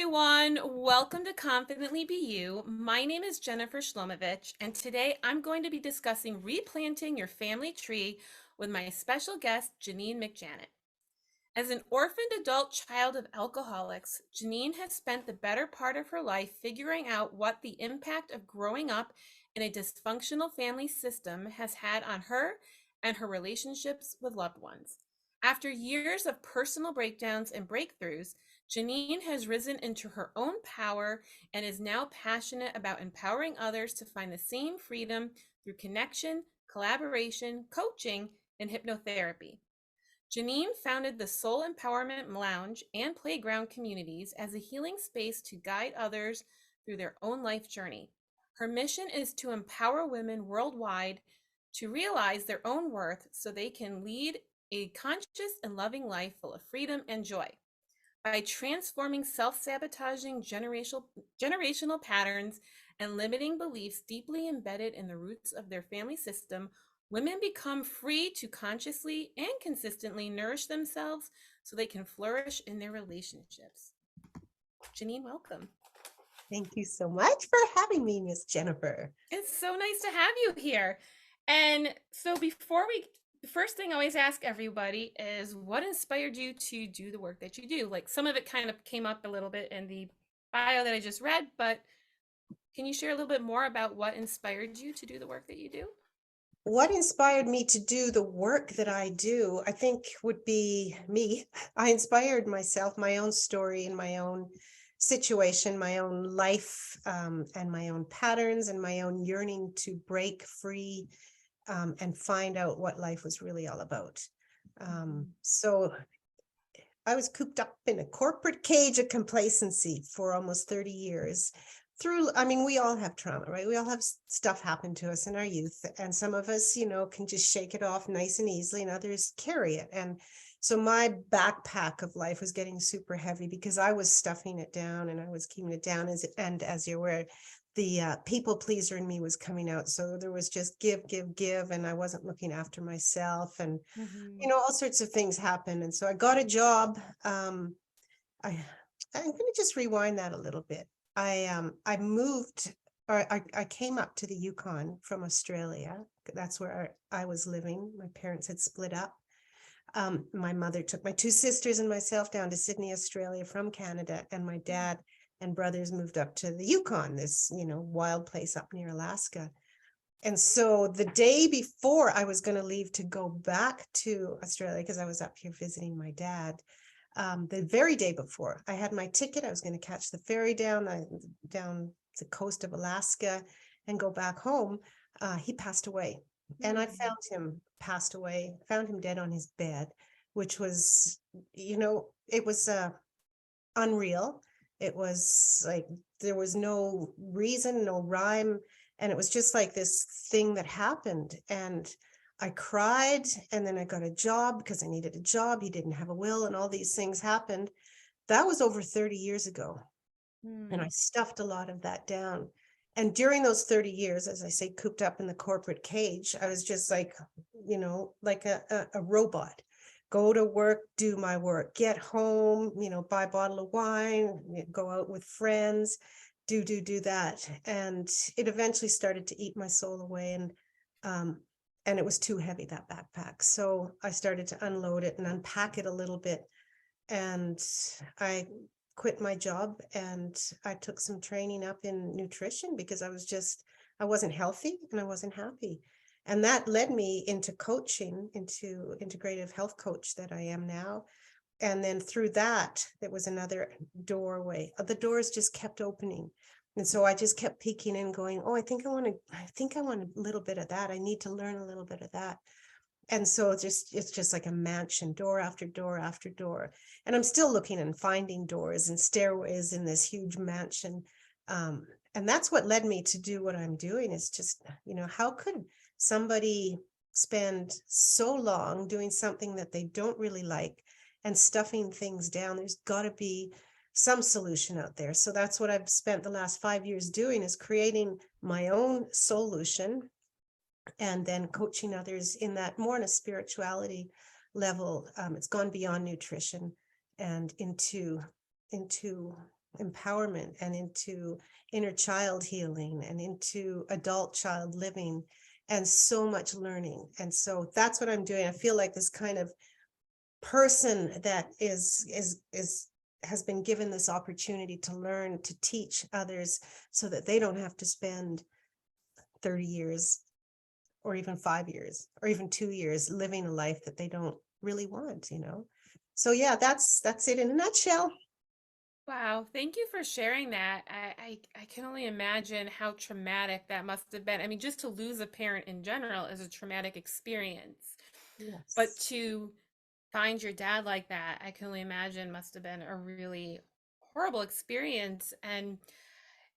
everyone. Welcome to Confidently Be You. My name is Jennifer Shlomovich, and today I'm going to be discussing replanting your family tree with my special guest, Janine McJannet. As an orphaned adult child of alcoholics, Janine has spent the better part of her life figuring out what the impact of growing up in a dysfunctional family system has had on her and her relationships with loved ones. After years of personal breakdowns and breakthroughs, Janine has risen into her own power and is now passionate about empowering others to find the same freedom through connection, collaboration, coaching, and hypnotherapy. Janine founded the Soul Empowerment Lounge and Playground communities as a healing space to guide others through their own life journey. Her mission is to empower women worldwide to realize their own worth so they can lead a conscious and loving life full of freedom and joy. By transforming self-sabotaging generational patterns and limiting beliefs deeply embedded in the roots of their family system, women become free to consciously and consistently nourish themselves so they can flourish in their relationships. Janine, welcome. Thank you so much for having me, Miss Jennifer. It's so nice to have you here. And so the first thing I always ask everybody is what inspired you to do the work that you do? Like some of it kind of came up a little bit in the bio that I just read, but can you share a little bit more about what inspired you to do the work that you do? What inspired me to do the work that I do, I think, would be me. I inspired myself, my own story and my own situation, my own life, and my own patterns and my own yearning to break free and find out what life was really all about. So I was cooped up in a corporate cage of complacency for almost 30 years. We all have trauma, right? We all have stuff happen to us in our youth. And some of us, can just shake it off nice and easily, and others carry it. And so my backpack of life was getting super heavy because I was stuffing it down and I was keeping it down. And as you're aware, the people pleaser in me was coming out. So there was just give, give, give. And I wasn't looking after myself. And Mm-hmm. all sorts of things happen. And so I got a job. I'm going to just rewind that a little bit. I moved, or I came up to the Yukon from Australia. That's where I was living. My parents had split up. My mother took my two sisters and myself down to Sydney, Australia from Canada, and my dad and brothers moved up to the Yukon, this, wild place up near Alaska. And so the day before I was going to leave to go back to Australia, because I was up here visiting my dad, the very day before, I had my ticket. I was going to catch the ferry down the coast of Alaska and go back home. He passed away. And I found him passed away, found him dead on his bed, which was, it was unreal. It was like there was no reason, no rhyme. And it was just like this thing that happened. And I cried, and then I got a job because I needed a job. He didn't have a will, and all these things happened. That was over 30 years ago. And I stuffed a lot of that down. And during those 30 years, as I say, cooped up in the corporate cage, I was just like, like a robot. Go to work, do my work, get home, buy a bottle of wine, go out with friends, do that. And it eventually started to eat my soul away. And it was too heavy, that backpack. So I started to unload it and unpack it a little bit. And I quit my job and I took some training up in nutrition because I wasn't healthy and I wasn't happy. And that led me into coaching, into integrative health coach that I am now. And then through that, there was another doorway. The doors just kept opening. And so I just kept peeking in going, oh, I think I want a little bit of that. I need to learn a little bit of that. And so it's just like a mansion, door after door after door. And I'm still looking and finding doors and stairways in this huge mansion. And that's what led me to do what I'm doing, is just, how could somebody spend so long doing something that they don't really like and stuffing things down? There's got to be some solution out there. So that's what I've spent the last 5 years doing, is creating my own solution and then coaching others in that more on a spirituality level. It's gone beyond nutrition and into empowerment and into inner child healing and into adult child living and so much learning. And so that's what I'm doing. I feel like this kind of person that is has been given this opportunity to learn, to teach others so that they don't have to spend 30 years or even 5 years or even 2 years living a life that they don't really want, you know? So yeah, that's it in a nutshell. Wow, thank you for sharing that. I can only imagine how traumatic that must have been. I mean, just to lose a parent in general is a traumatic experience. But Yes. to find your dad like that, I can only imagine must have been a really horrible experience. And,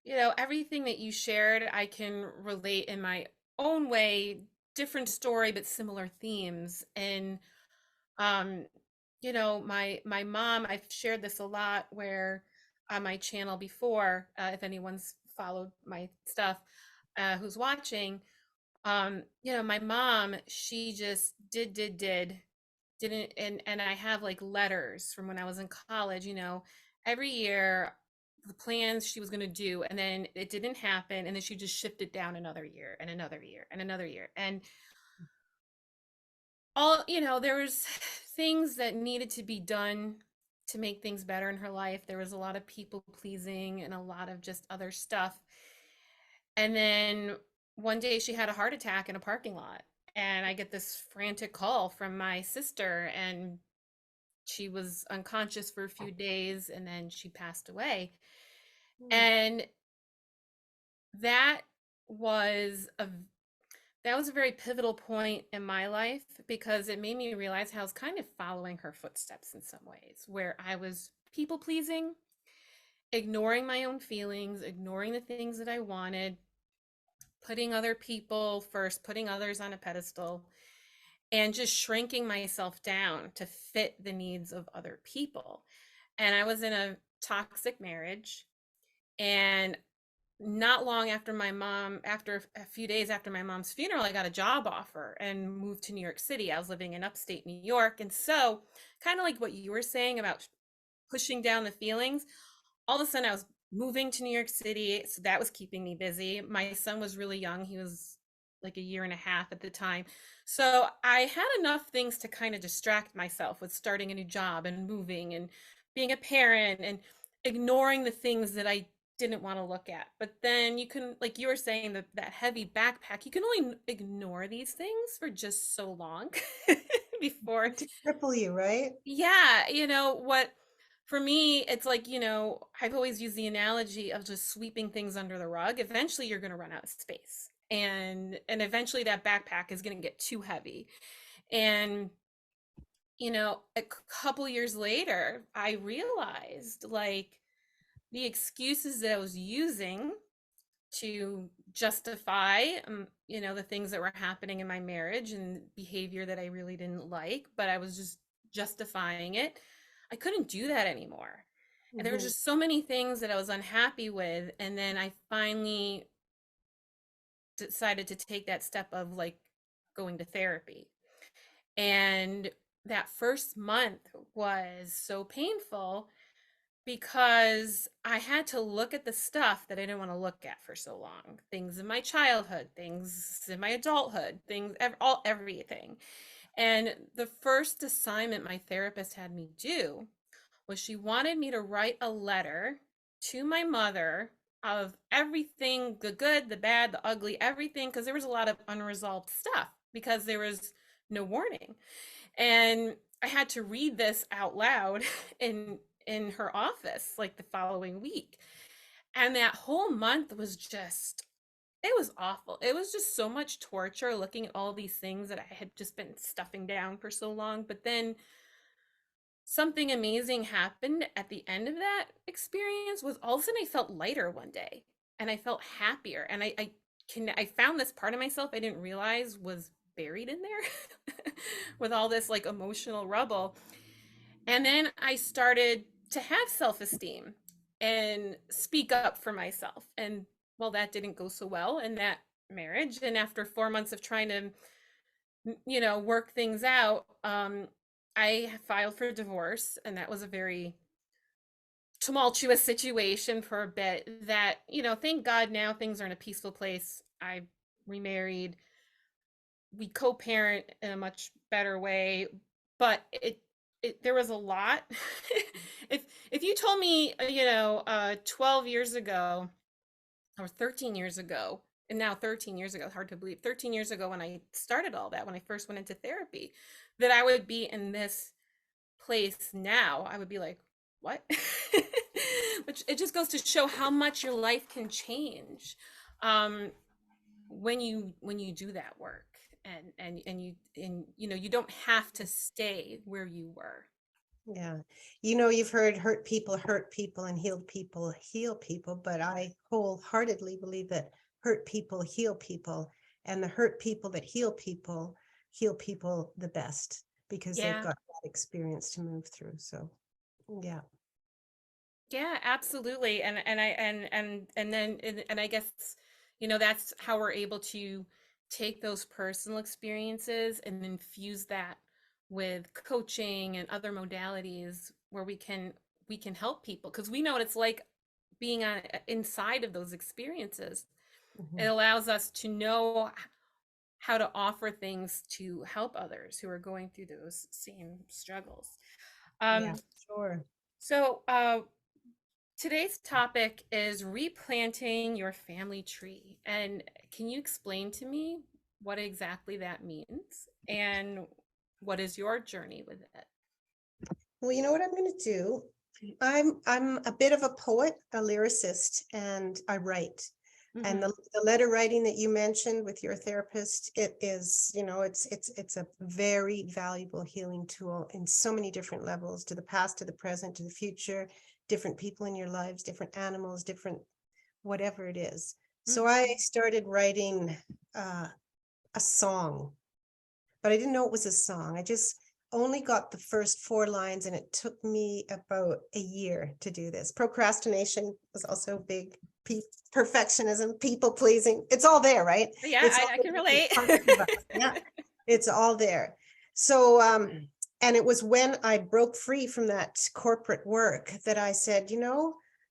everything that you shared, I can relate in my own way, different story, but similar themes. And um, my mom, I've shared this a lot where on my channel before, if anyone's followed my stuff, who's watching, my mom, she just didn't, and I have like letters from when I was in college, every year the plans she was going to do, and then it didn't happen, and then she just shifted down another year and another year and another year. And there was things that needed to be done to make things better in her life. There was a lot of people pleasing and a lot of just other stuff. And then one day she had a heart attack in a parking lot, and I get this frantic call from my sister, and she was unconscious for a few days, and then she passed away. Mm. And that was a that was a very pivotal point in my life, because it made me realize how I was kind of following her footsteps in some ways, where I was people pleasing, ignoring my own feelings, ignoring the things that I wanted, putting other people first, putting others on a pedestal, and just shrinking myself down to fit the needs of other people. And I was in a toxic marriage. And not long after after a few days after my mom's funeral, I got a job offer and moved to New York City. I was living in upstate New York. And so, kind of like what you were saying about pushing down the feelings, all of a sudden I was moving to New York City. So that was keeping me busy. My son was really young. He was like a year and a half at the time. So I had enough things to kind of distract myself with starting a new job and moving and being a parent and ignoring the things that I didn't want to look at. But then you can, like you were saying, that heavy backpack, you can only ignore these things for just so long before. To cripple you, right? Yeah, what for me, it's like, I've always used the analogy of just sweeping things under the rug. Eventually you're going to run out of space. And eventually that backpack is going to get too heavy. And a couple years later, I realized like the excuses that I was using to justify the things that were happening in my marriage and behavior that I really didn't like, but I was just justifying it. I couldn't do that anymore. And there were Mhm. just so many things that I was unhappy with, and then I finally decided to take that step of like going to therapy. And that first month was so painful because I had to look at the stuff that I didn't want to look at for so long. Things in my childhood, things in my adulthood, everything. And the first assignment my therapist had me do was she wanted me to write a letter to my mother of everything, the good, the bad, the ugly, everything, because there was a lot of unresolved stuff because there was no warning. And I had to read this out loud in her office like the following week. And that whole month was just, it was awful. It was just so much torture looking at all these things that I had just been stuffing down for so long. But then something amazing happened at the end of that experience. Was all of a sudden I felt lighter one day, and I felt happier. And I found this part of myself I didn't realize was buried in there with all this like emotional rubble. And then I started to have self-esteem and speak up for myself. And well, that didn't go so well in that marriage. And after 4 months of trying to, work things out, I filed for divorce. And that was a very tumultuous situation for a bit that, thank God now things are in a peaceful place. I remarried. We co-parent in a much better way, but there was a lot. If you told me, 12 years ago or 13 years ago, and now 13 years ago, hard to believe, 13 years ago when I started all that, when I first went into therapy, that I would be in this place now, I would be like, what? Which it just goes to show how much your life can change um, when you do that work, and you don't have to stay where you were. Yeah. You've heard hurt people and heal people, but I wholeheartedly believe that hurt people heal people, and the hurt people that heal people the best because they've Yeah. got that experience to move through. So, yeah. Yeah, absolutely. And I guess, that's how we're able to take those personal experiences and infuse that with coaching and other modalities where we can help people, because we know what it's like being inside of those experiences. It Mhm. allows us to know how to offer things to help others who are going through those same struggles. Yeah, Um, sure. so today's topic is replanting your family tree. And can you explain to me what exactly that means and what is your journey with it? Well, you know what I'm going to do? I'm a bit of a poet, a lyricist, and I write. And Hmm. the letter writing that you mentioned with your therapist, it is, it's a very valuable healing tool in so many different levels, to the past, to the present, to the future, different people in your lives, different animals, different whatever it is. So I Hmm. started writing uh, a song, but I didn't know it was a song. I just only got the first 4 lines, and it took me about a year to do this. Procrastination was also big. Perfectionism, people pleasing. It's all there, right? Yeah, It's all I the can different relate. parts of us. Yeah, it's all there. So, and it was when I broke free from that corporate work that I said,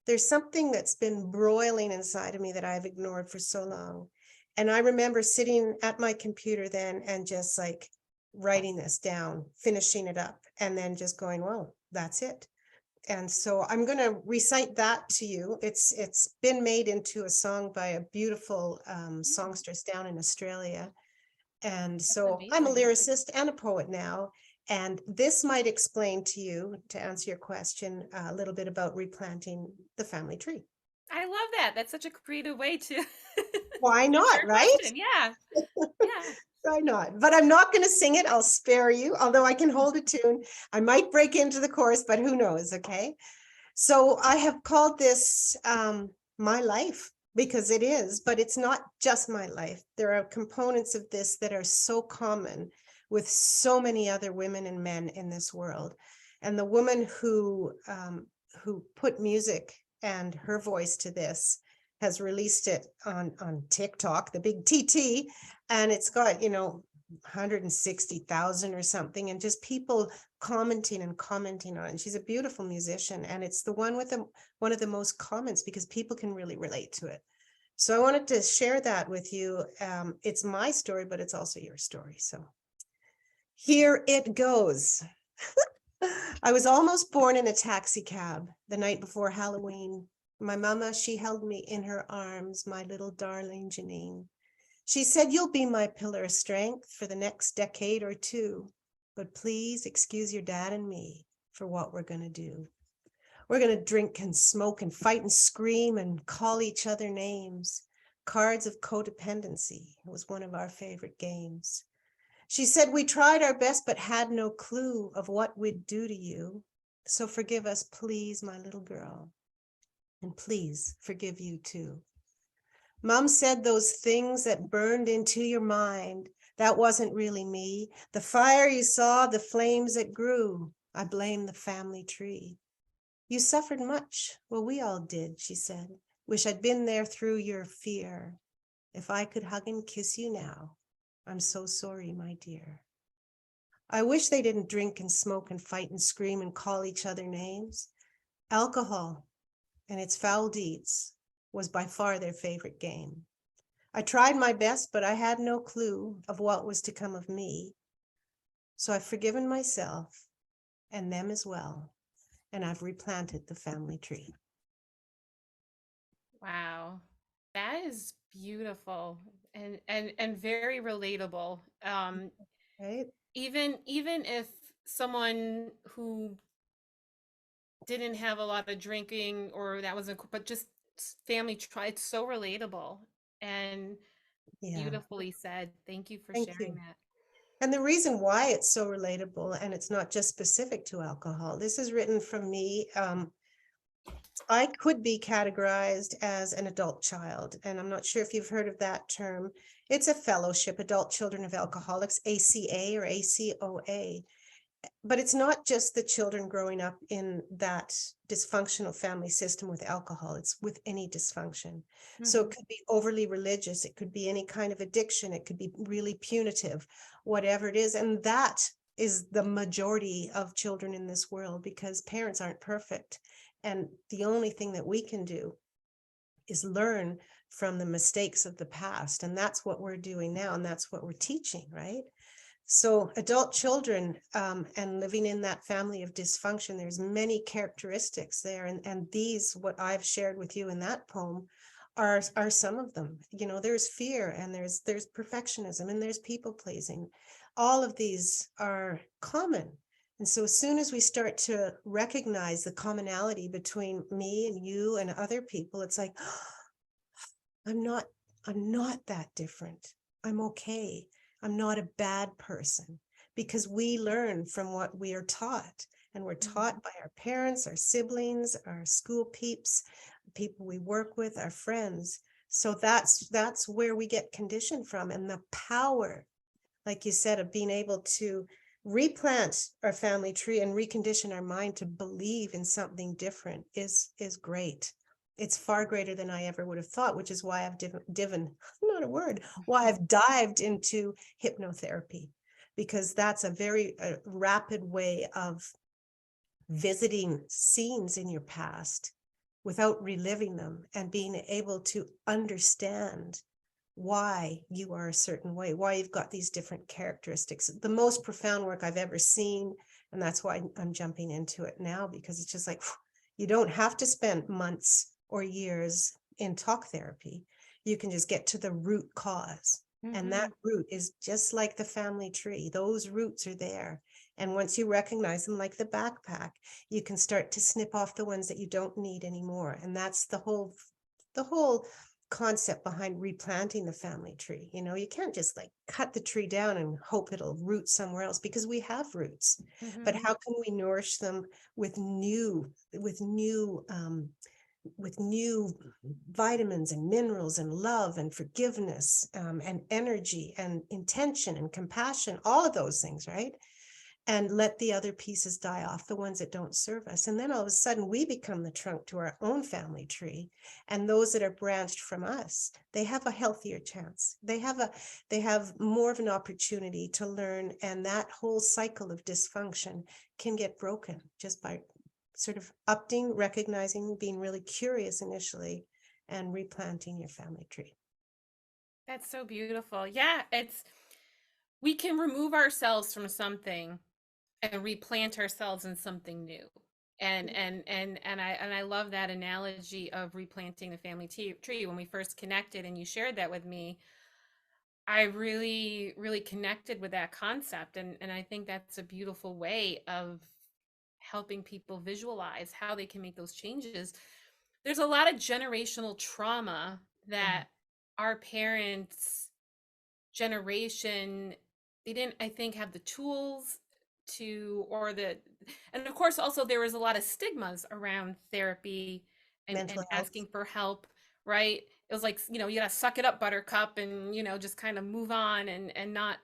there's something that's been broiling inside of me that I've ignored for so long. And I remember sitting at my computer then and just like writing this down, finishing it up, and then just going, well, that's it. And so I'm going to recite that to you. It's been made into a song by a beautiful songstress down in Australia. And That's so I'm a amazing. lyricist and a poet now. And this might explain to you, to answer your question, a little bit about replanting the family tree. I love that. That's such a creative way to Why answer not, a right? question. Yeah. Yeah. Why not? But I'm not going to sing it. I'll spare you, although I can hold a tune. I might break into the chorus, but who knows? Okay. So I have called this my life, because it is, but it's not just my life. There are components of this that are so common with so many other women and men in this world. And the woman who put music and her voice to this has released it on TikTok, the big TT, and it's got 160,000 or something, and just people commenting and commenting on it. And she's a beautiful musician, and it's the one with one of the most comments because people can really relate to it. So I wanted to share that with you. It's my story, but it's also your story. So here it goes. I was almost born in a taxi cab the night before Halloween. My mama, she held me in her arms, my little darling Janine. She said, you'll be my pillar of strength for the next decade or two, but please excuse your dad and me for what we're going to do. We're going to drink and smoke and fight and scream and call each other names. Cards of codependency was one of our favorite games. She said, we tried our best, but had no clue of what we'd do to you. So forgive us, please, my little girl. And please forgive you too. Mom said those things that burned into your mind, that wasn't really me. The fire you saw, the flames that grew, I blame the family tree. You suffered much. Well, we all did, she said. Wish I'd been there through your fear. If I could hug and kiss you now, I'm so sorry, my dear. I wish they didn't drink and smoke and fight and scream and call each other names. Alcohol and its foul deeds was by far their favorite game. I tried my best, but I had no clue of what was to come of me. So I've forgiven myself and them as well, and I've replanted the family tree. Wow. That is beautiful and very relatable. Right? Even if someone who didn't have a lot of drinking or that wasn't, but just family tried, it's so relatable and Yeah. beautifully said. Thank you for Thank sharing you. that. And the reason why it's so relatable, and it's not just specific to alcohol, this is written from me. I could be categorized as an adult child, and I'm not sure if you've heard of that term. It's a fellowship, Adult Children of Alcoholics, ACA or ACOA. But it's not just the children growing up in that dysfunctional family system with alcohol, it's with any dysfunction. So it Mhm. could be overly religious, it could be any kind of addiction, it could be really punitive, whatever it is. And that is the majority of children in this world because parents aren't perfect. And the only thing that we can do is learn from the mistakes of the past. And that's what we're doing now. And that's what we're teaching, right? So adult children and living in that family of dysfunction, there's many characteristics there. And these, what I've shared with you in that poem, are some of them. You know, there's fear and there's perfectionism and there's people pleasing. All of these are common. And so as soon as we start to recognize the commonality between me and you and other people, it's like, I'm not, I'm not that different. I'm okay. I'm not a bad person because we learn from what we are taught. And we're Mhm. taught by our parents, our siblings, our school peeps, people we work with, our friends. So that's where we get conditioned from. And the power, like you said, of being able to replant our family tree and recondition our mind to believe in something different is great. It's far greater than I ever would have thought, which is why I've not a word, why I've dived into hypnotherapy, because that's a very rapid way of visiting scenes in your past without reliving them and being able to understand why you are a certain way, why you've got these different characteristics. The most profound work I've ever seen. And that's why I'm jumping into it now, because it's just like, you don't have to spend months or years in talk therapy. You can just get to the root cause. And that Mhm. root is just like the family tree. Those roots are there. And once you recognize them, like the backpack, you can start to snip off the ones that you don't need anymore. And that's the whole concept behind replanting the family tree. You know, you can't just like cut the tree down and hope it'll root somewhere else because we have roots. But Mhm. how can we nourish them with new vitamins and minerals and love and forgiveness and energy and intention and compassion, all of those things, right? And let the other pieces die off, the ones that don't serve us. And then all of a sudden we become the trunk to our own family tree. And those that are branched from us, they have a healthier chance. They have more of an opportunity to learn. And that whole cycle of dysfunction can get broken just by sort of upping, recognizing, being really curious initially, and replanting your family tree. That's so beautiful. Yeah, it's we can remove ourselves from something and replant ourselves in something new. And I love that analogy of replanting the family tree. When we first connected and you shared that with me, I really connected with that concept, and I think that's a beautiful way of helping people visualize how they can make those changes. There's a lot of generational trauma Mhm. that our parents generation, they didn't, I think, have the tools to, or the, and of course also there was a lot of stigmas around therapy and Mental health. asking for help, right? It was like, you gotta suck it up, buttercup, and just kind of move on and not,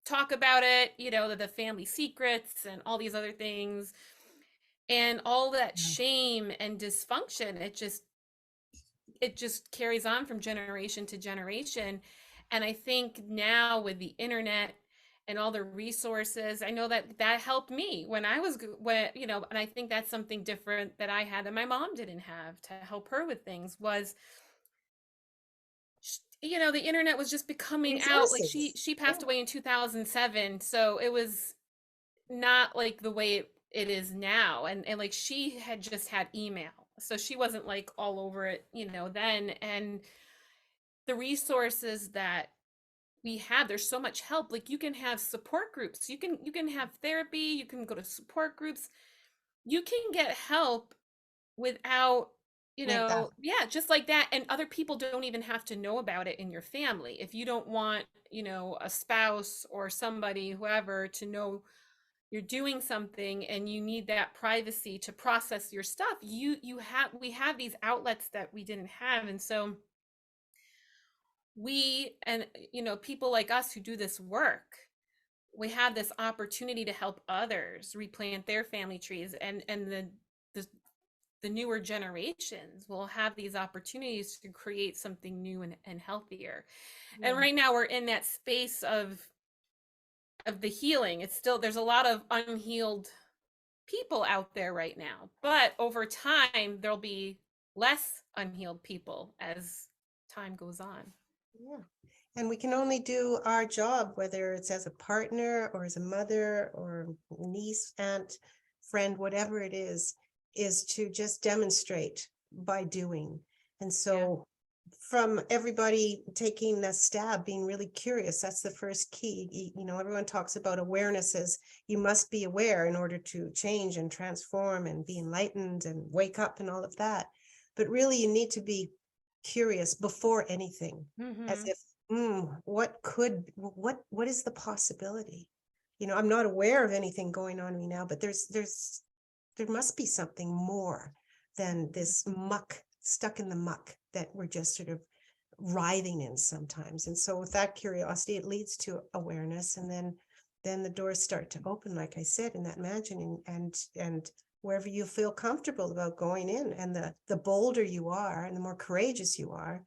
talk about it, the family secrets and all these other things, and all that Yeah. shame and dysfunction. It just carries on from generation to generation. And I think now with the internet and all the resources. I know that that helped me when I was when, and I think that's something different that I had that my mom didn't have to help her with things was, the internet was just becoming out. Like she Resources. she Yeah, passed away in 2007, so it was not like the way it is now. And like she had just had email, so she wasn't like all over it, then. And the resources that we have, there's so much help. Like you can have support groups, you can have therapy, you can go to support groups, you can get help without, like that. yeah, just like that. And other people don't even have to know about it in your family. If you don't want, a spouse or somebody, whoever, to know you're doing something and you need that privacy to process your stuff, we have these outlets that we didn't have. And so we, and people like us who do this work, we have this opportunity to help others replant their family trees, and the the newer generations will have these opportunities to create something new and healthier. And Yeah. right now we're in that space of the healing. It's still, there's a lot of unhealed people out there right now, but over time there'll be less unhealed people as time goes on. Yeah. And we can only do our job, whether it's as a partner or as a mother or niece, aunt, friend, whatever it is to just demonstrate by doing. And Yeah. so from everybody taking the stab, being really curious, that's the first key. Everyone talks about awareness as you must be aware in order to change and transform and be enlightened and wake up and all of that. But really, you need to be curious before anything, as Mm-hmm. if, what is the possibility? I'm not aware of anything going on in me now, but there must be something more than this muck, stuck in the muck that we're just sort of writhing in sometimes. And so with that curiosity, it leads to awareness, and then the doors start to open, like I said, in that imagining, and wherever you feel comfortable about going in. And the bolder you are and the more courageous you are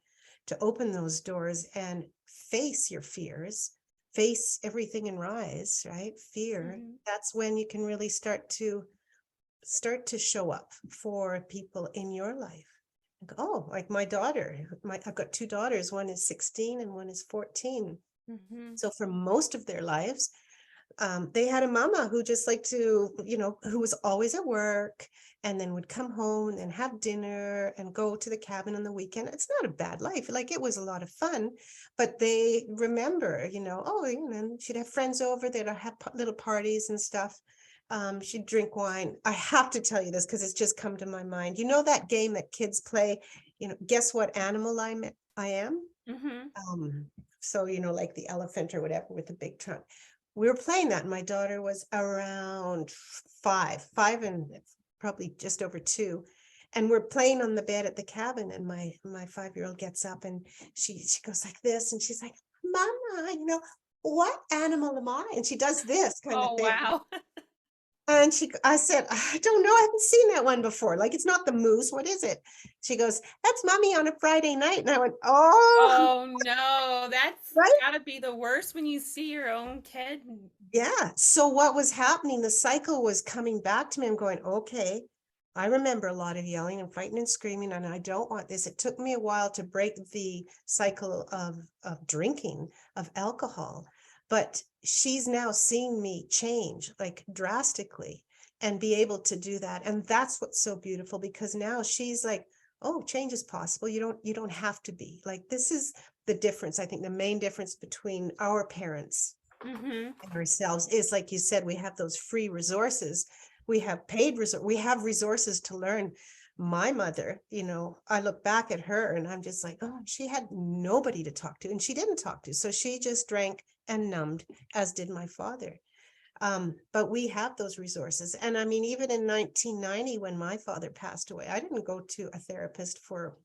to open those doors and face your fears, face everything and rise, right? Fear, Mm-hmm. that's when you can really start to show up for people in your life. Oh, like my daughter, I've got two daughters, one is 16 and one is 14. Mm-hmm. So for most of their lives, they had a mama who just liked to, who was always at work and then would come home and have dinner and go to the cabin on the weekend. It's not a bad life. Like, it was a lot of fun, but they remember, she'd have friends over, they'd have little parties and stuff. She'd drink wine. I have to tell you this because it's just come to my mind. You know that game that kids play, guess what animal I am? Mm-hmm. Um, so, like the elephant or whatever with the big trunk. We were playing that. And my daughter was around five and probably just over 2. And we're playing on the bed at the cabin. And my 5-year-old gets up and she goes like this. And she's like, Mama, what animal am I? And she does this kind of Oh, thing. wow. And I said, I don't know. I haven't seen that one before. Like, it's not the moose. What is it? She goes, that's Mommy on a Friday night. And I went, oh, Oh no, that's right. gotta be the worst when you see your own kid. Yeah. So what was happening? The cycle was coming back to me. I'm going, okay, I remember a lot of yelling and fighting and screaming, and I don't want this. It took me a while to break the cycle of drinking, of alcohol, but she's now seeing me change, like, drastically, and be able to do that. And that's what's so beautiful, because now she's like, oh, change is possible. You don't have to be like, this is the difference. I think the main difference between our parents Mm-hmm. and ourselves is, like you said, we have those free resources. We have we have resources to learn. My mother, I look back at her and I'm just like, oh, she had nobody to talk to, and she didn't talk to. So she just drank and numbed, as did my father. But we have those resources. And I mean, even in 1990, when my father passed away, I didn't go to a therapist for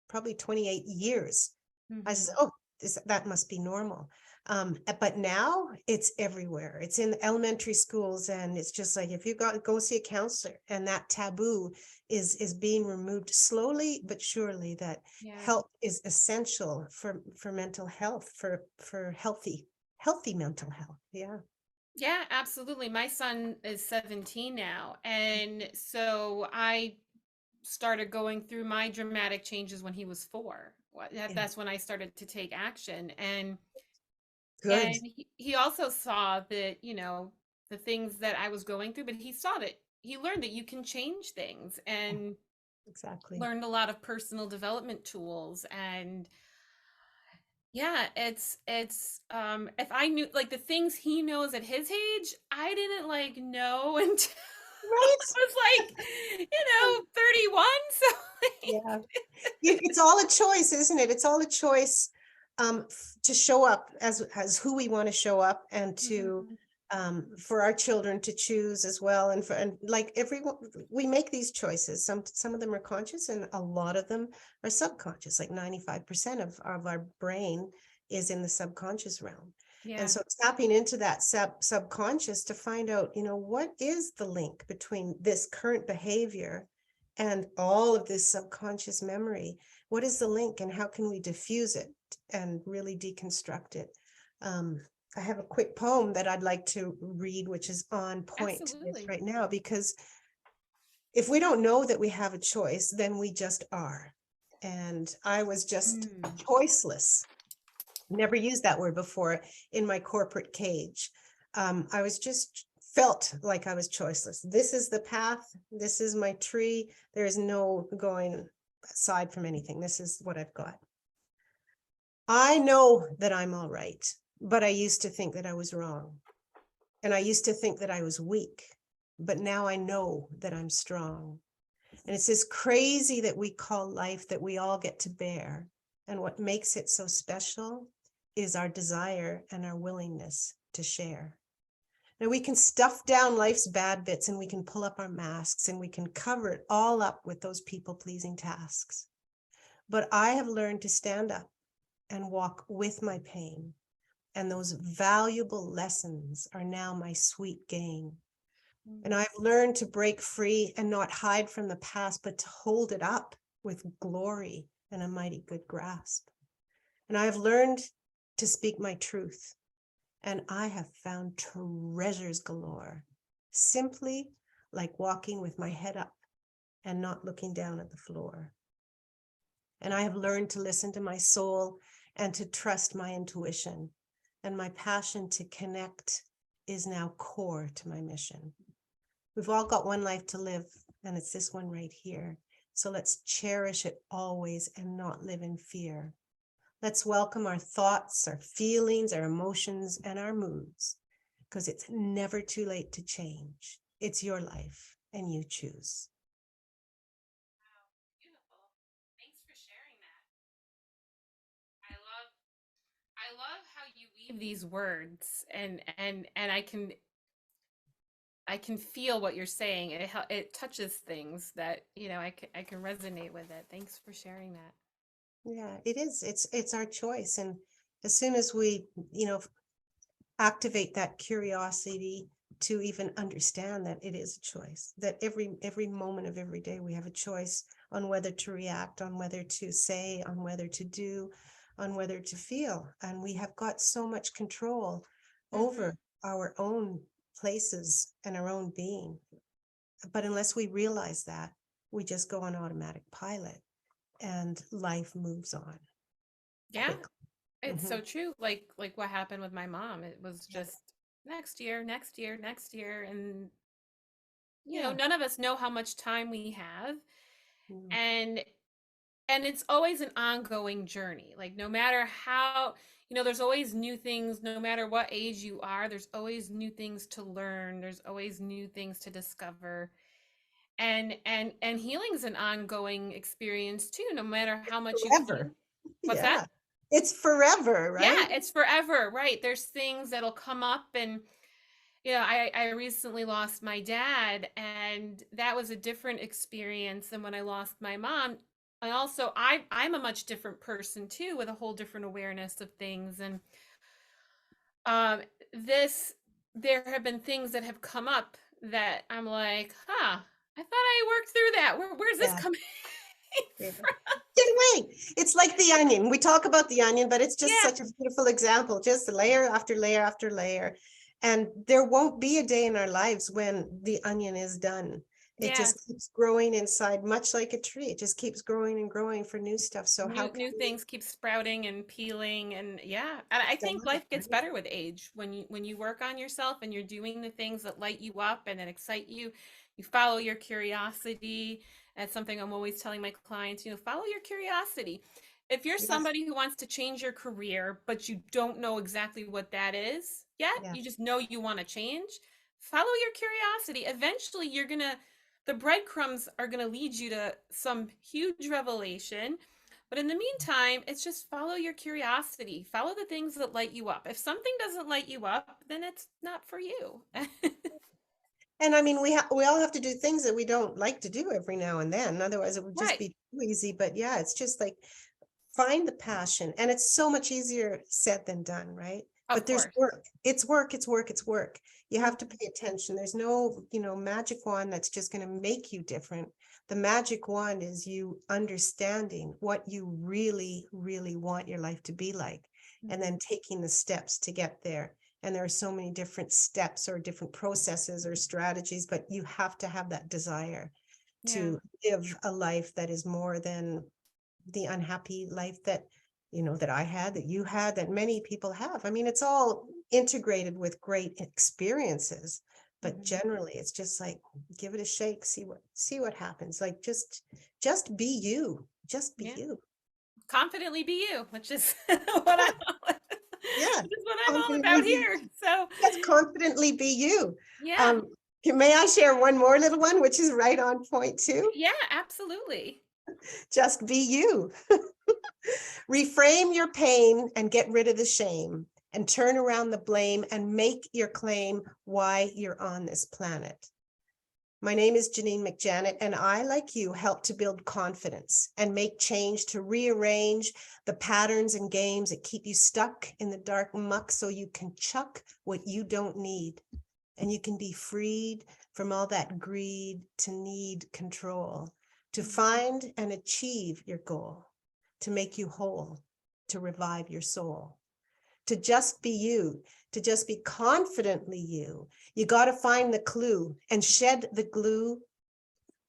probably 28 years. I Mm-hmm. said, oh, that must be normal. But now it's everywhere. It's in elementary schools, and it's just like, if you go see a counselor, and that taboo is being removed slowly but surely. That Yeah. help is essential for mental health, for healthy mental health. Yeah. Yeah, absolutely. My son is 17 now, and so I started going through my dramatic changes when he was 4. Yeah, That's when I started to take action, and good. he also saw that, the things that I was going through, but he learned that you can change things, Yeah, and exactly. learned a lot of personal development tools. And yeah, it's if I knew like the things he knows at his age, I didn't like know until Right? I was like, 31. So Yeah. like, It's all a choice, isn't it? It's all a choice to show up as who we want to show up, and to Mhm. for our children to choose as well. And like everyone, we make these choices. Some of them are conscious, and a lot of them are subconscious. Like 95% of our brain is in the subconscious realm. And Yeah. so tapping into that subconscious to find out, what is the link between this current behavior and all of this subconscious memory? What is the link, and how can we diffuse it and really deconstruct it? um, I have a quick poem that I'd like to read, which is on point to this Absolutely. right now, because if we don't know that we have a choice, then we just are. And I was just Mm. choiceless. Never used that word before in my corporate cage. I was just felt like I was choiceless. This is the path. This is my tree. There is no going aside from anything. This is what I've got. I know that I'm all right, but I used to think that I was wrong. And I used to think that I was weak, but now I know that I'm strong. And it's this crazy that we call life that we all get to bear. And what makes it so special is our desire and our willingness to share. Now we can stuff down life's bad bits, and we can pull up our masks, and we can cover it all up with those people pleasing tasks. But I have learned to stand up and walk with my pain. And those valuable lessons are now my sweet gain. And Mm. I've learned to break free and not hide from the past, but to hold it up with glory and a mighty good grasp. And I've learned to speak my truth, and I have found treasures galore, simply like walking with my head up and not looking down at the floor. And I have learned to listen to my soul and to trust my intuition. And my passion to connect is now core to my mission. We've all got one life to live, and it's this one right here. So let's cherish it always and not live in fear. Let's welcome our thoughts, our feelings, our emotions, and our moods, because it's never too late to change. It's your life, and you choose. Wow, beautiful. Thanks for sharing that. I love how you weave these words, and I can feel what you're saying. It touches things that, I can resonate with it. Thanks for sharing that. Yeah, it is. It's our choice. And as soon as we, activate that curiosity to even understand that it is a choice, that every moment of every day we have a choice on whether to react, on whether to say, on whether to do, on whether to feel. And we have got so much control Hmm. over our own places and our own being. But unless we realize that, we just go on automatic pilot, and life moves on Yeah, quickly. it's Mhm. so true. Like what happened with my mom. It was Yeah. just next year, next year, next year, and Yeah. none of us know how much time we have, Mm. and it's always an ongoing journey. Like no matter how, there's always new things. No matter what age you are, there's always new things to learn. There's always new things to discover. And healing's an ongoing experience too, no matter how much you feel. Forever. What's that? Yeah. It's forever, Yeah, right? it's forever, right? There's things that'll come up, and I recently lost my dad, and that was a different experience than when I lost my mom. And also, I'm a much different person too, with a whole different awareness of things. And um, this there have been things that have come up that I'm like, huh, I thought I worked through that. Where's this Yeah. coming Yeah. from? Get away. It's like the onion. We talk about the onion, but it's just Yeah. such a beautiful example, just layer after layer after layer. And there won't be a day in our lives when the onion is done. It Yeah. just keeps growing inside, much like a tree. It just keeps growing and growing for new stuff. So how can New we things keep sprouting and peeling, and yeah, and I stop think it, life gets right? better with age when you work on yourself and you're doing the things that light you up and that excite you. You follow your curiosity. That's something I'm always telling my clients, follow your curiosity. If you're Yes. somebody who wants to change your career but you don't know exactly what that is yet, Yeah. you just know you want to change, follow your curiosity. Eventually the breadcrumbs are going to lead you to some huge revelation. But in the meantime, it's just follow your curiosity. Follow the things that light you up. If something doesn't light you up, then it's not for you. And I mean, we all have to do things that we don't like to do every now and then. Otherwise, it would just Right. be too easy. But yeah, it's just like find the passion. And it's so much easier said than done, right? Of But there's course. work. It's work, it's work, it's work. You have to Mhm. pay attention. There's no, magic wand that's just going to make you different. The magic wand is you understanding what you really, really want your life to be like, and Mhm. then taking the steps to get there. And there are so many different steps or different processes or strategies, but you have to have that desire Yeah. to live a life that is more than the unhappy life that I had, that you had, that many people have. I mean, it's all integrated with great experiences, but Mhm. generally it's just like give it a shake, see what happens. Like just be you. Just be Yeah. you. Confidently be you, which is what Yeah, yeah. which is what I'm all Confidently about be here. So, Yes, confidently be you. yeah. Um, may I share one more little one, which is right on point too? Yeah, absolutely. Just be you. Reframe your pain and get rid of the shame, and turn around the blame and make your claim why you're on this planet. My name is Janine McJannet, and I, like you, help to build confidence and make change to rearrange the patterns and games that keep you stuck in the dark muck so you can chuck what you don't need, and you can be freed from all that greed to need control, to Mhm. find and achieve your goal, to make you whole, to revive your soul, to just be you, to just be confidently you. You got to find the clue and shed the glue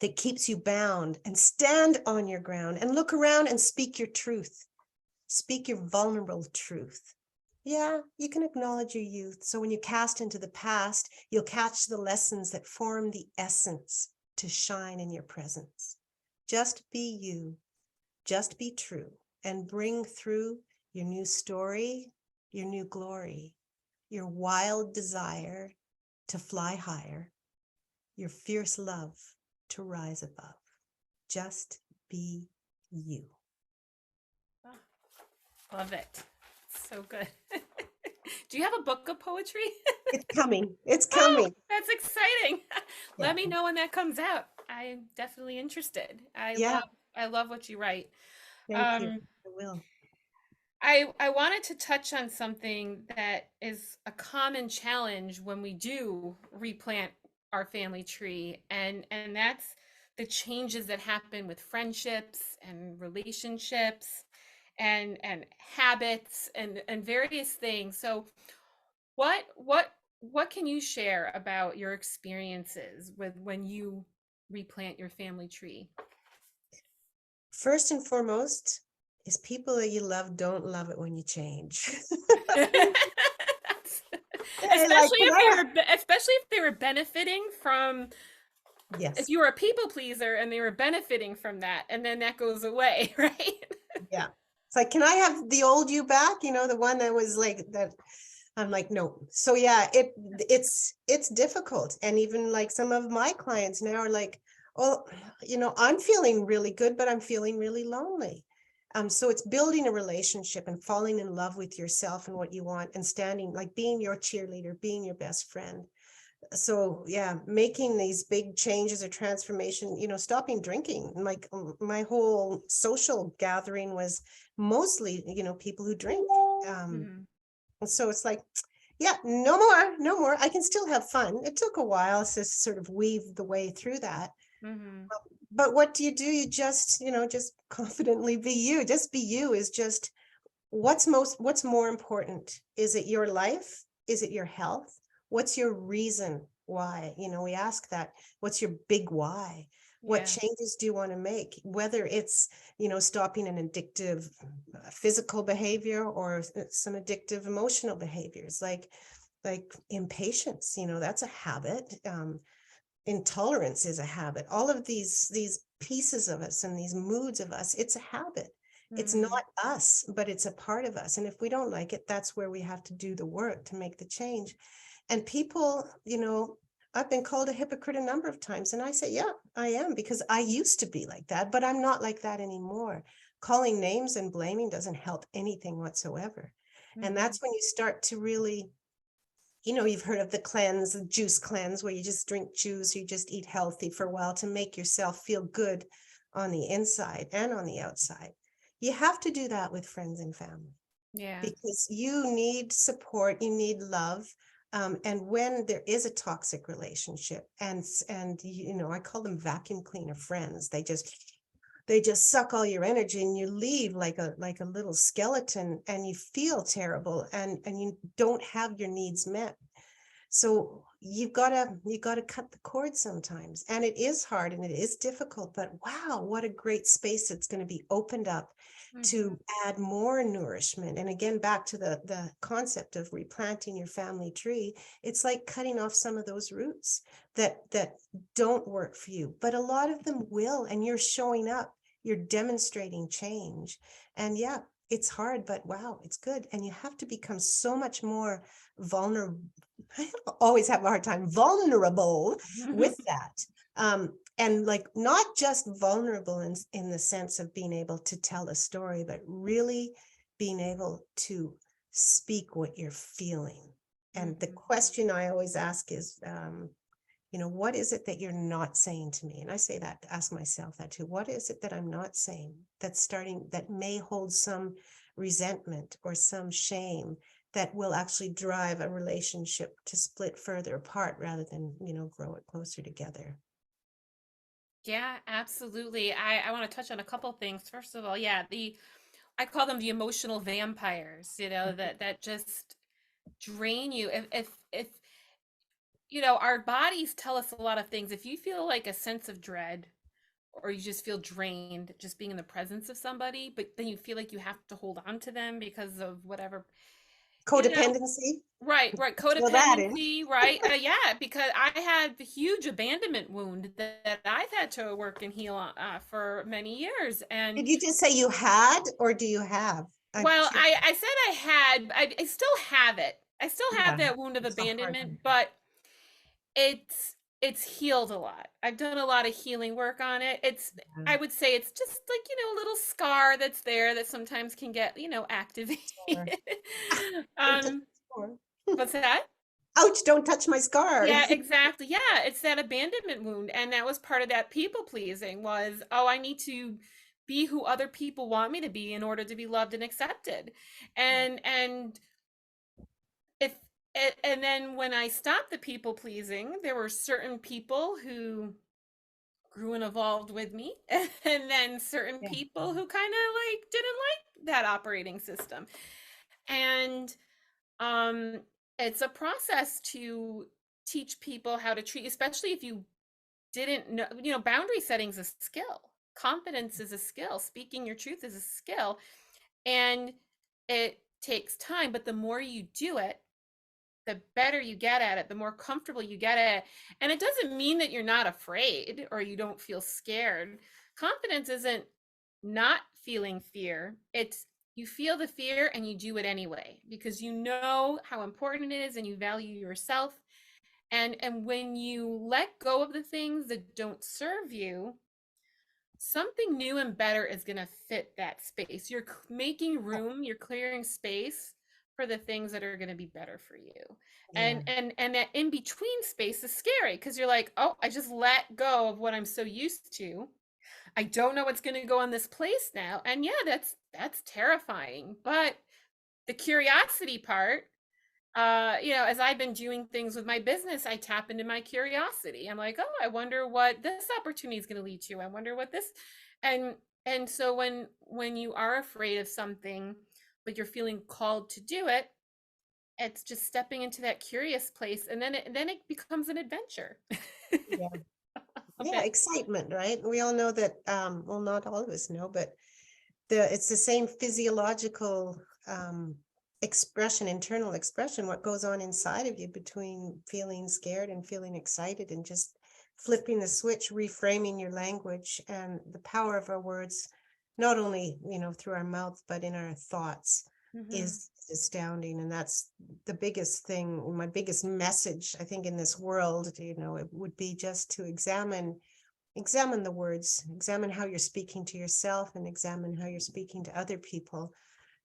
that keeps you bound, and stand on your ground and look around and speak your truth. Speak your vulnerable truth. Yeah, you can acknowledge your youth. So when you cast into the past, you'll catch the lessons that form the essence to shine in your presence. Just be you, just be true, and bring through your new story, your new glory, your wild desire to fly higher, your fierce love to rise above. Just be you. Oh, love it. So good. Do you have a book of poetry? It's coming. It's Oh, coming. that's exciting. Yeah. Let me know when that comes out. I'm definitely interested. Yeah. I love what you write. Thank you. Um, I will. I wanted to touch on something that is a common challenge when we do replant our family tree, and that's the changes that happen with friendships and relationships and habits and various things. So what can you share about your experiences with when you replant your family tree? First and foremost is people that you love don't love it when you change. That's- They're like, can I have? especially if they were benefiting from, if Yes. you were a people pleaser and they were benefiting from that and then that goes away, right? Yeah. It's like, can I have the old you back? The one that was like that. I'm like, no. So yeah, it's difficult. And even like some of my clients now are like, oh, I'm feeling really good, but I'm feeling really lonely. So it's building a relationship and falling in love with yourself and what you want, and standing, like being your cheerleader, being your best friend. So yeah, making these big changes or transformation, stopping drinking. Like my whole social gathering was mostly, people who drink. Mhm. So it's like, yeah, no more, no more. I can still have fun. It took a while to sort of weave the way through that. Mhm. But what do? You just confidently be you. Just be you is just what's more important. Is it your life? Is it your health? what's your reason why? We ask that, what's your big why? What Yeah. changes do you want to make? Whether it's, stopping an addictive physical behavior or some addictive emotional behaviors like impatience, that's a habit. Intolerance is a habit. All of these pieces of us and these moods of us, it's a habit. It's not Mm, us, but it's a part of us. And if we don't like it, that's where we have to do the work to make the change. And people, I've been called a hypocrite a number of times. And I say, yeah, I am, because I used to be like that, but I'm not like that anymore. Calling names and blaming doesn't help anything whatsoever. And mhm. that's when you start to really, you've heard of the cleanse, the juice cleanse, where you just drink juice, you just eat healthy for a while to make yourself feel good on the inside and on the outside. You have to do that with friends and family Yeah. because you need support, you need love. And when there is a toxic relationship, and I call them vacuum cleaner friends, they just suck all your energy and you leave like a little skeleton and you feel terrible and you don't have your needs met. So you gotta cut the cord sometimes. And it is hard and it is difficult, but wow, what a great space it's going to be opened up Mhm. to add more nourishment. And again, back to the concept of replanting your family tree, it's like cutting off some of those roots that don't work for you. But a lot of them will, and you're showing up, you're demonstrating change. And yeah, it's hard, but wow, it's good. And you have to become so much more vulnerable. I always have a hard time vulnerable with that. And like not just vulnerable in the sense of being able to tell a story, but really being able to speak what you're feeling. And the Mhm. question I always ask is, what is it that you're not saying to me? And I say that, ask myself that too. What is it that I'm not saying that may hold some resentment or some shame that will actually drive a relationship to split further apart rather than, grow it closer together? Yeah, absolutely. I want to touch on a couple things. First of all, yeah, I call them the emotional vampires, that just drain you. If our bodies tell us a lot of things. If you feel like a sense of dread or you just feel drained just being in the presence of somebody, but then you feel like you have to hold on to them because of whatever, you know, Codependency, right, fill that in. codependency, right? Yeah, because I had a huge abandonment wound that I've had to work and heal for many years. And Did you just say you had, or do you have? I'm well, curious. I said I had, I still have it. I still have Yeah, that wound of it's a hard abandonment, one. but it's healed a lot. I've done a lot of healing work on it. Yeah, I would say it's just like, a little scar that's there that sometimes can get, activated. sure. Don't touch um, my scar. what's that? Ouch, don't touch my scar. Yeah, exactly. Yeah, it's that abandonment wound. And that was part of that people pleasing was, oh, I need to be who other people want me to be in order to be loved and accepted. And if and then when I stopped the people pleasing, there were certain people who grew and evolved with me, and then certain Yeah, people who kind of like didn't like that operating system. And um it's a process to teach people how to treat, especially if you didn't know, boundary setting's a skill. Confidence is a skill. Speaking your truth is a skill. And it takes time, but the more you do it, the better you get at it, the more comfortable you get at it. And it doesn't mean that you're not afraid or you don't feel scared. Confidence isn't not feeling fear. It's you feel the fear and you do it anyway because you know how important it is and you value yourself. And when you let go of the things that don't serve you, something new and better is going to fit that space. You're making room, you're clearing space for the things that are going to be better for you. yeah, And that in between space is scary because you're like, "Oh, I just let go of what I'm so used to. I don't know what's going to go in this place now." And yeah, that's terrifying. But the curiosity part, as I've been doing things with my business, I tap into my curiosity. I'm like, oh, I wonder what this opportunity is going to lead to. I wonder what this, and and so when you are afraid of something, but you're feeling called to do it, it's just stepping into that curious place, and then it becomes an adventure. Yeah. A Yeah, bit. excitement, right? We all know that, well, not all of us know, but it's the same physiological expression, internal expression, what goes on inside of you between feeling scared and feeling excited, and just flipping the switch, reframing your language, and the power of our words, not only, through our mouth, but in our thoughts, Mhm. is astounding. And that's the biggest thing, my biggest message, I think, in this world, it would be just to examine the words, examine how you're speaking to yourself, and examine how you're speaking to other people.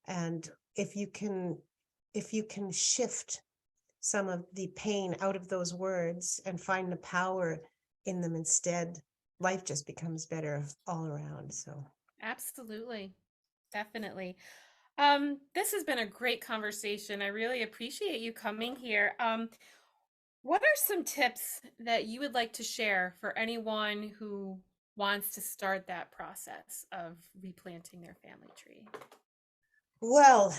And if you can shift some of the pain out of those words and find the power in them instead, life just becomes better all around. So Absolutely. Definitely. This has been a great conversation. I really appreciate you coming here. What are some tips that you would like to share for anyone who wants to start that process of replanting their family tree? well,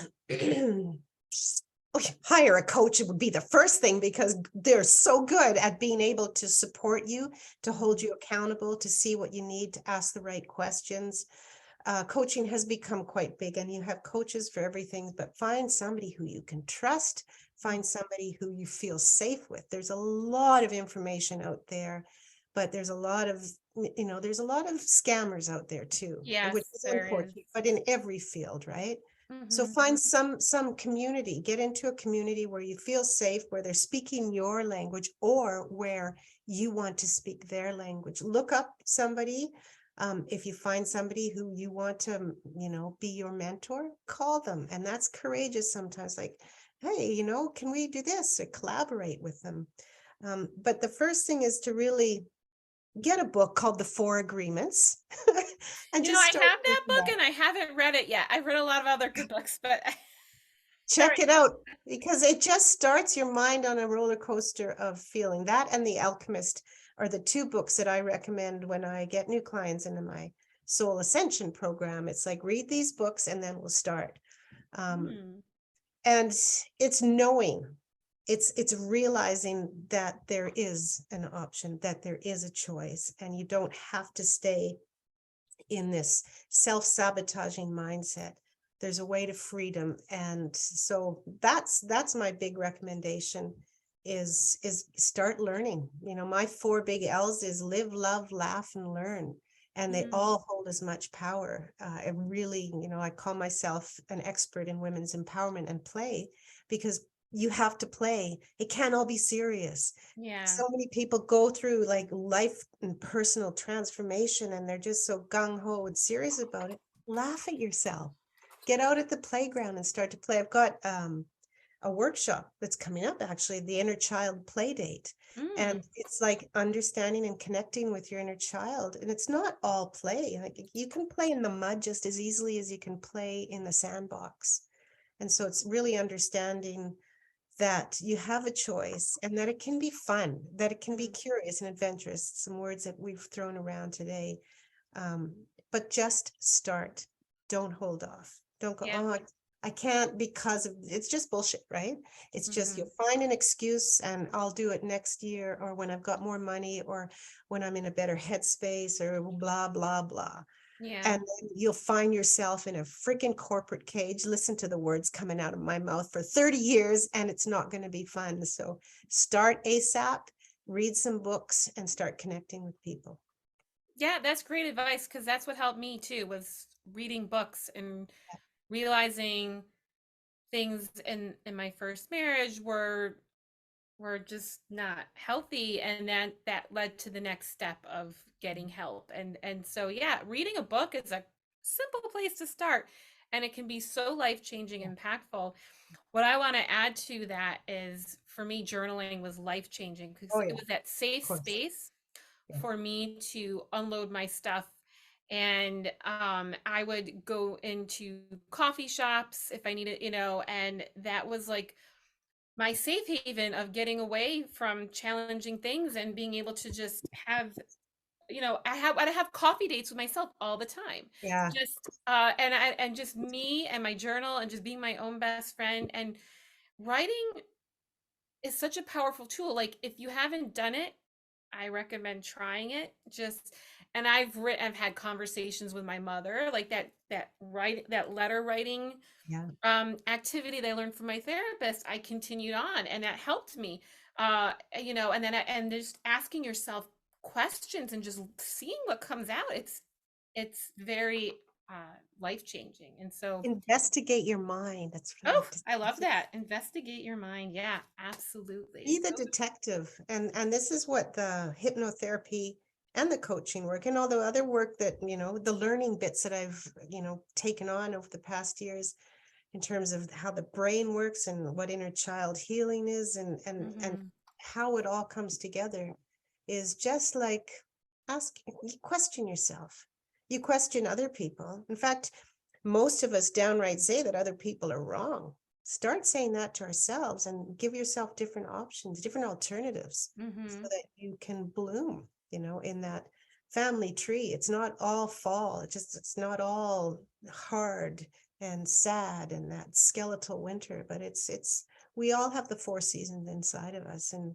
hire a coach, it would be the first thing, because they're so good at being able to support you, to hold Mhm. you accountable, to see what you need, to ask the right questions. Coaching has become quite big, and you have coaches for everything, but find somebody who you can trust, Mm. find somebody who you feel safe with. There's a lot of information out there, but there's a lot of scammers out there too, which Yes, is there is. unfortunate, but in every field, right? So Hmm. find some community, get into a community where you feel safe, where they're speaking your language, or where you want to speak their language. Look up somebody. If you find somebody who you want to, be your mentor, call them. And that's courageous sometimes, like, hey, can we do this, or collaborate with them? But the first thing is to really get a book called The Four Agreements and I just have start that thinking book about it. and I haven't read it yet. I've read a lot of other good books, but all Check right. it out, because it just starts your mind on a roller coaster of feeling. That and The Alchemist are the two books that I recommend when I get new clients into my Soul Ascension program. It's like, read these books and then we'll start. Um, Hmm. and it's knowing, it's realizing that there is an option, that there is a choice, and you don't have to stay in this self-sabotaging mindset. There's a way to freedom. And so that's my big recommendation, is start learning. My four big L's is live, love, laugh, and learn. And they Hmm. all hold as much power. I really, I call myself an expert in women's empowerment and play, because you have to play. It can't all be serious. Yeah. So many people go through like life and personal transformation, and they're just so gung-ho and serious about it. Laugh at yourself. Get out at the playground and start to play. I've got a workshop that's coming up, actually, the inner child play date. Mm. And it's like understanding and connecting with your inner child. And it's not all play. Like, you can play in the mud just as easily as you can play in the sandbox. And so it's really understanding that you have a choice, and that it can be fun, that it can be Mm. curious and adventurous, some words that we've thrown around today. Um, but just start. Don't hold off. Don't go, Yeah. oh, I can't, because of, it's just bullshit, right? It's just, Hmm. you'll find an excuse, and I'll do it next year, or when I've got more money, or when I'm in a better headspace, or blah, blah, blah. Yeah. And then you'll find yourself in a freaking corporate cage. Listen to the words coming out of my mouth for 30 years, and it's not going to be fun. So start ASAP, read some books, and start connecting with people. Yeah, that's great advice because that's what helped me too, was reading books and realizing things in my first marriage were just not healthy, and then that led to the next step of getting help. And so yeah, reading a book is a simple place to start, and it can be so life-changing, Yeah. impactful. What I want to add to that is, for me, journaling was life-changing because Oh, it yeah, was that of safe course. space Yeah. for me to unload my stuff. And I would go into coffee shops if I needed, and that was like my safe haven of getting away from challenging things and being able to just have, I have coffee dates with myself all the time. Yeah. Just and just me and my journal and just being my own best friend. And writing is such a powerful tool. Like if you haven't done it, I recommend trying it. Just and I've had conversations with my mother, like that letter writing Yeah. activity that I learned from my therapist. I continued on and that helped me. And then and just asking yourself questions and just seeing what comes out. It's very life changing. And so Investigate your mind. That's what I oh, like to I love say. that. Investigate your mind. Yeah, absolutely. Be the detective. And this is what the hypnotherapy and the coaching work and all the other work that, the learning bits that I've, taken on over the past years in terms of how the brain works and what inner child healing is and Hmm. how it all comes together is just like you question yourself. You question other people. In fact, most of us downright say that other people are wrong. Start saying that to ourselves and give yourself different options, different alternatives so Hmm. that you can bloom, in that family tree. It's not all fall. It's not all hard and sad and that skeletal winter, but it's we all have the four seasons inside of us, and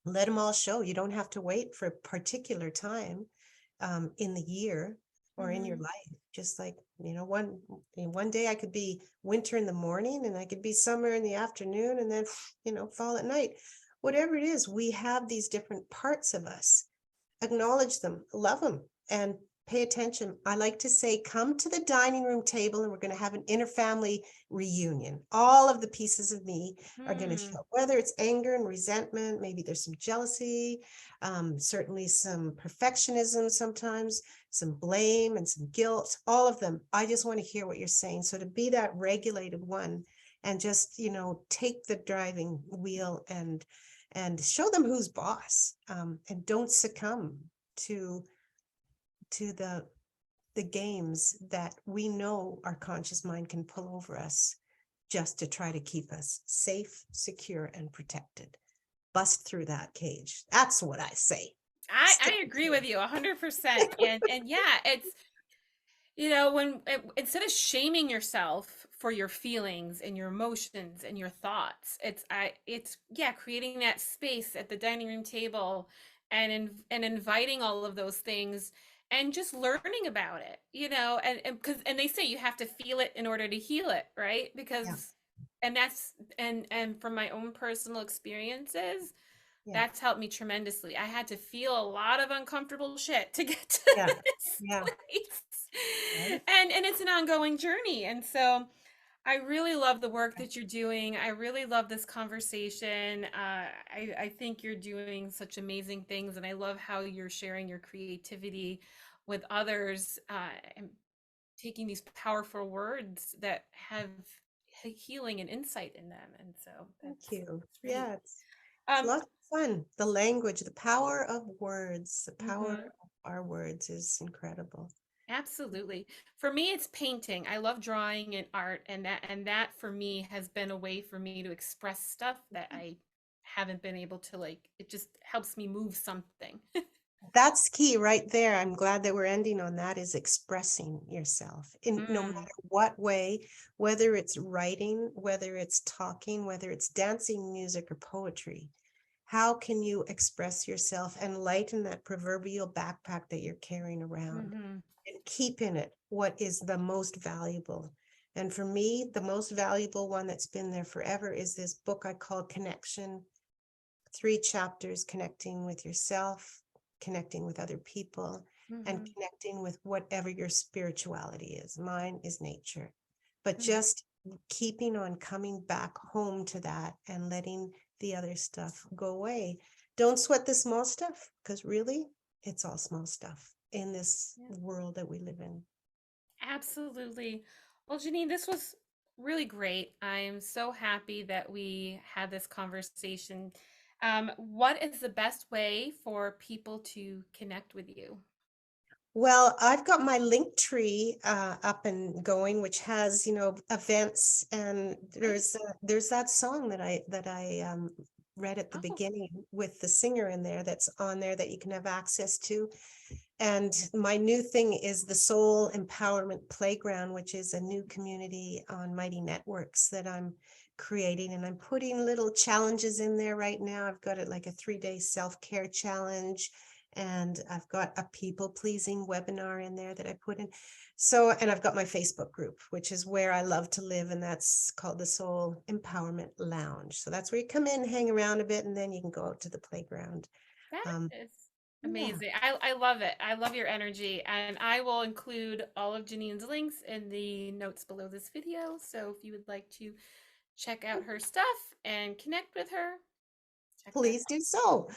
let them all show. You don't have to wait for a particular time in the year or in your Hmm. life. Just like, one day I could be winter in the morning and I could be summer in the afternoon and then, fall at night. Whatever it is, we have these different parts of us. Acknowledge them, love them, and pay attention. I like to say, come to the dining room table and we're going to have an inner family reunion. All of the pieces of me are going to Hmm. show, whether it's anger and resentment, maybe there's some jealousy, certainly some perfectionism sometimes, some blame and some guilt, all of them. I just want to hear what you're saying. So to be that regulated one and just, take the driving wheel and show them who's boss, and don't succumb to the games that we know our conscious mind can pull over us just to try to keep us safe, secure, and protected. Bust through that cage. That's what I say. Step I agree through. with you 100%. And yeah, it's when instead of shaming yourself for your feelings and your emotions and your thoughts, it's yeah, creating that space at the dining room table and inviting all of those things and just learning about it, and they say you have to feel it in order to heal it, right? Yeah, Because and that's and from my own personal experiences, yeah, that's helped me tremendously. I had to feel a lot of uncomfortable shit to get to yeah, this yeah. place. Right? And it's an ongoing journey. And so I really love the work that you're doing. I really love this conversation. I think you're doing such amazing things, and I love how you're sharing your creativity with others, and taking these powerful words that have healing and insight in them. And so Thank that's you. it's really Yeah, it's um lots of fun. The language, the power of words, the power mhm. of our words is incredible. Absolutely. For me, it's painting. I love drawing and art, and that for me has been a way for me to express stuff that I haven't been able to like. It just helps me move something. That's key right there. I'm glad that we're ending on that, is expressing yourself in no Mm, matter what way, whether it's writing, whether it's talking, whether it's dancing, music, or poetry. How can you express yourself and lighten that proverbial backpack that you're carrying around hmm. and keep in it what is the most valuable? And for me, the most valuable one that's been there forever is this book I call Connection. 3 chapters: connecting with yourself, connecting with other people, and Hmm. connecting with whatever your spirituality is. Mine is nature. But Hmm. just keeping on coming back home to that and letting the other stuff go away. Don't sweat the small stuff, because really, it's all small stuff in this Yeah, world that we live in. absolutely. Well, Janine, this was really great. I am so happy that we had this conversation. What is the best way for people to connect with you? Well, I've got my link tree up and going, which has, events, and Great. there's that song that I read at the Oh, beginning with the singer in there that's on there that you can have access to. And my new thing is the Soul Empowerment Playground, which is a new community on Mighty Networks that I'm creating. And I'm putting little challenges in there right now. I've got it like a 3-day self-care challenge. And I've got a people pleasing webinar in there that I put in. So, and I've got my Facebook group, which is where I love to live. And that's called the Soul Empowerment Lounge. So that's where you come in, hang around a bit, and then you can go out to the playground. That Um, is yeah. amazing. I love it. I love your energy. And I will include all of Janine's links in the notes below this video. So if you would like to check out her stuff and connect with her, check that Please out. do so.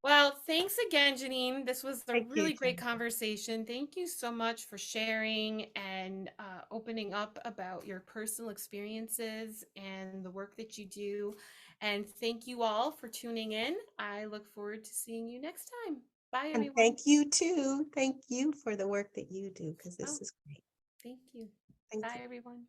Well, thanks again, Janine. This was a Thank you, really great Jen. conversation. Thank you so much for sharing and opening up about your personal experiences and the work that you do. And thank you all for tuning in. I look forward to seeing you next time. Bye, And everyone. thank you too. Thank you for the work that you do, because Oh, this is great. thank you. Thank Bye, you. everyone.